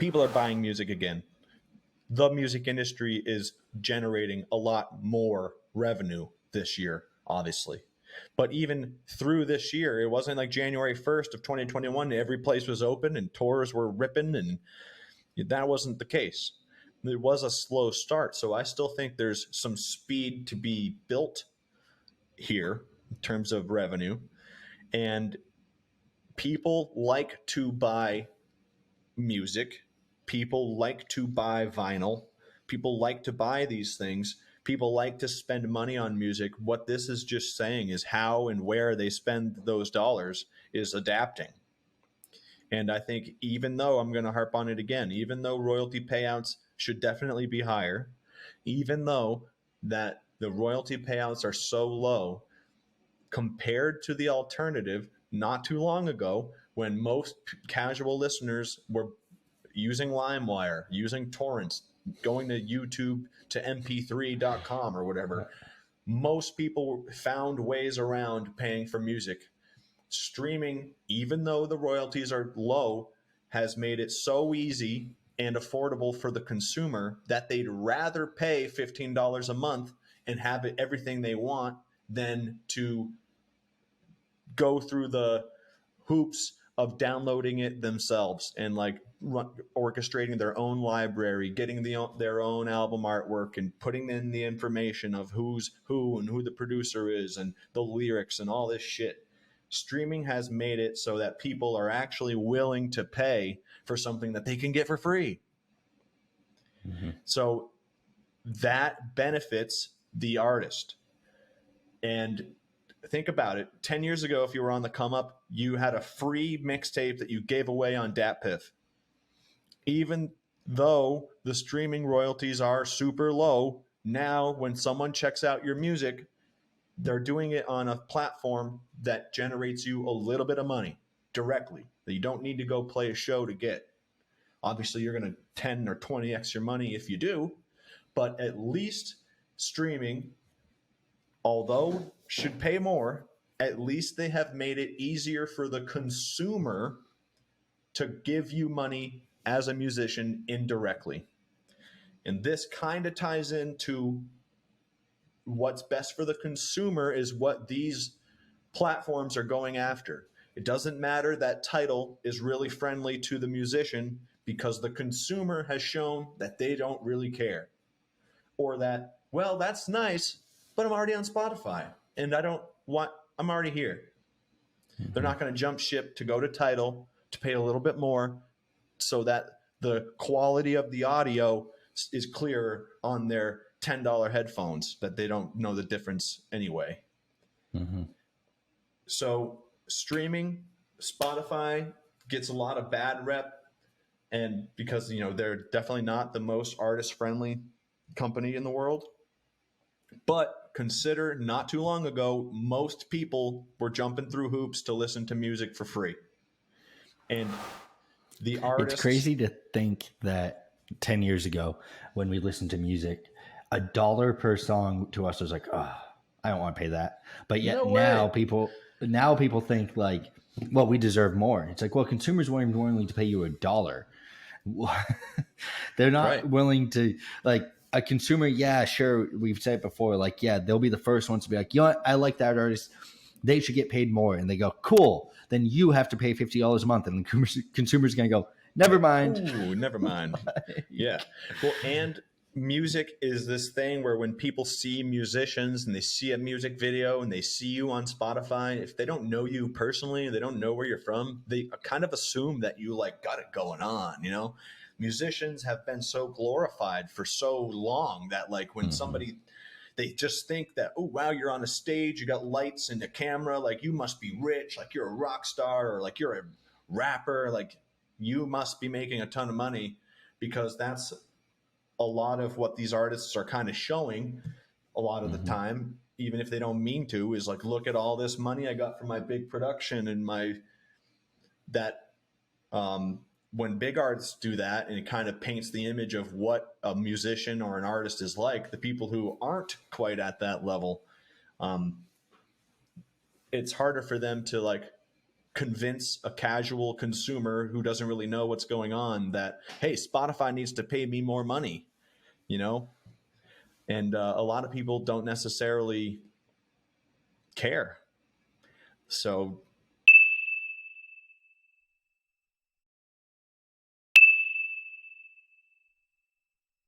People are buying music again. The music industry is generating a lot more revenue this year, obviously. But even through this year, it wasn't like January 1st of 2021, every place was open and tours were ripping, and that wasn't the case. It was a slow start. So I still think there's some speed to be built here in terms of revenue. And people like to buy music. People like to buy vinyl. People like to buy these things. People like to spend money on music. What this is just saying is how and where they spend those dollars is adapting. And I think even though, I'm going to harp on it again, even though royalty payouts should definitely be higher, even though that the royalty payouts are so low compared to the alternative not too long ago when most casual listeners were using LimeWire, using torrents, going to YouTube to mp3.com or whatever, most people found ways around paying for music. Streaming, even though the royalties are low, has made it so easy and affordable for the consumer that they'd rather pay $15 a month and have it everything they want than to go through the hoops of downloading it themselves and like orchestrating their own library, getting their own album artwork and putting in the information of who's who and who the producer is and the lyrics and all this shit. Streaming has made it so that people are actually willing to pay for something that they can get for free. Mm-hmm. So that benefits the artist. And think about it. 10 years ago, if you were on the come up, you had a free mixtape that you gave away on DatPiff. Even though the streaming royalties are super low, now when someone checks out your music, they're doing it on a platform that generates you a little bit of money directly that you don't need to go play a show to get. Obviously, you're going to 10 or 20x your money if you do, but at least streaming, although should pay more, at least they have made it easier for the consumer to give you money as a musician indirectly. And this kind of ties into what's best for the consumer is what these platforms are going after. It doesn't matter that Tidal is really friendly to the musician because the consumer has shown that they don't really care. Or that, well, that's nice, but I'm already on Spotify and I'm already here. Mm-hmm. They're not going to jump ship to go to Tidal to pay a little bit more so that the quality of the audio is clearer on their $10 headphones that they don't know the difference anyway. Mm-hmm. So streaming, Spotify gets a lot of bad rep, and because they're definitely not the most artist friendly company in the world. But consider not too long ago, most people were jumping through hoops to listen to music for free. And the artists... It's crazy to think that 10 years ago when we listened to music, $1 per song to us was like, oh, I don't want to pay that. But yet now people think like, well, we deserve more. It's like, well, consumers weren't even willing to pay you $1. They're not willing to, like, a consumer. Yeah, sure. We've said it before. Like, yeah, they'll be the first ones to be like, you know what? I like that artist. They should get paid more. And they go, cool. Then you have to pay $50 a month. And the consumer's going to go, never mind. Ooh, never mind. Yeah. Well, and music is this thing where when people see musicians and they see a music video and they see you on Spotify, if they don't know you personally, they don't know where you're from, they kind of assume that you like got it going on, Musicians have been so glorified for so long that like when somebody, they just think that, oh, wow, you're on a stage, you got lights and a camera, like you must be rich, like you're a rock star or like you're a rapper, like you must be making a ton of money, because that's a lot of what these artists are kind of showing a lot of the time, even if they don't mean to, is like, look at all this money I got from my big production and when big artists do that, and it kind of paints the image of what a musician or an artist is like, the people who aren't quite at that level, it's harder for them to like convince a casual consumer who doesn't really know what's going on that, hey, Spotify needs to pay me more money, you know? And a lot of people don't necessarily care. So